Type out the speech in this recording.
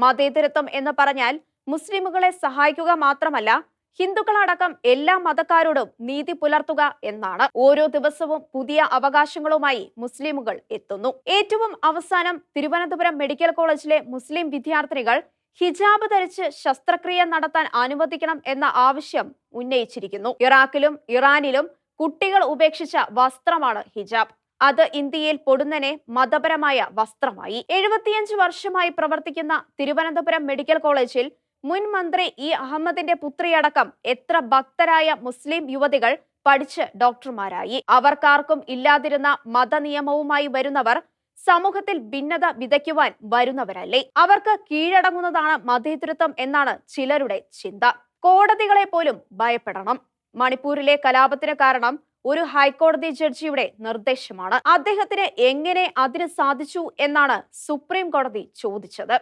മതേതരത്വം എന്ന് പറഞ്ഞാൽ മുസ്ലിമുകളെ സഹായിക്കുക മാത്രമല്ല, ഹിന്ദുക്കളടക്കം എല്ലാ മതക്കാരോടും നീതി പുലർത്തുക എന്നാണ്. ഓരോ ദിവസവും പുതിയ അവകാശങ്ങളുമായി മുസ്ലിമുകൾ എത്തുന്നു. ഏറ്റവും അവസാനം തിരുവനന്തപുരം മെഡിക്കൽ കോളേജിലെ മുസ്ലിം വിദ്യാർത്ഥിനികൾ ഹിജാബ് ധരിച്ച് ശസ്ത്രക്രിയ നടത്താൻ അനുവദിക്കണം എന്ന ആവശ്യം ഉന്നയിച്ചിരിക്കുന്നു. ഇറാഖിലും ഇറാനിലും കുട്ടികൾ ഉപേക്ഷിച്ച വസ്ത്രമാണ് ഹിജാബ്. അത് ഇന്ത്യയിൽ പൊടുന്നനെ മതപരമായ വസ്ത്രമായി. 75 വർഷമായി പ്രവർത്തിക്കുന്ന തിരുവനന്തപുരം മെഡിക്കൽ കോളേജിൽ മുൻ മന്ത്രി ഇ അഹമ്മദിന്റെ പുത്രിയടക്കം എത്ര ഭക്തരായ മുസ്ലിം യുവതികൾ പഠിച്ച് ഡോക്ടർമാരായി. അവർക്കാർക്കും ഇല്ലാതിരുന്ന മതനിയമവുമായി വരുന്നവർ സമൂഹത്തിൽ ഭിന്നത വിതയ്ക്കുവാൻ വരുന്നവരല്ലേ? അവർക്ക് കീഴടങ്ങുന്നതാണ് മതേതരത്വം എന്നാണ് ചിലരുടെ ചിന്ത. കോടതികളെ പോലും ഭയപ്പെടണം. മണിപ്പൂരിലെ കലാപത്തിന് കാരണം ഒരു ഹൈക്കോടതി ജഡ്ജിയുടെ നിർദ്ദേശമാണ്. അദ്ദേഹത്തിന് എങ്ങനെ അതിന് സാധിച്ചു എന്നാണ് സുപ്രീം കോടതി ചോദിച്ചത്.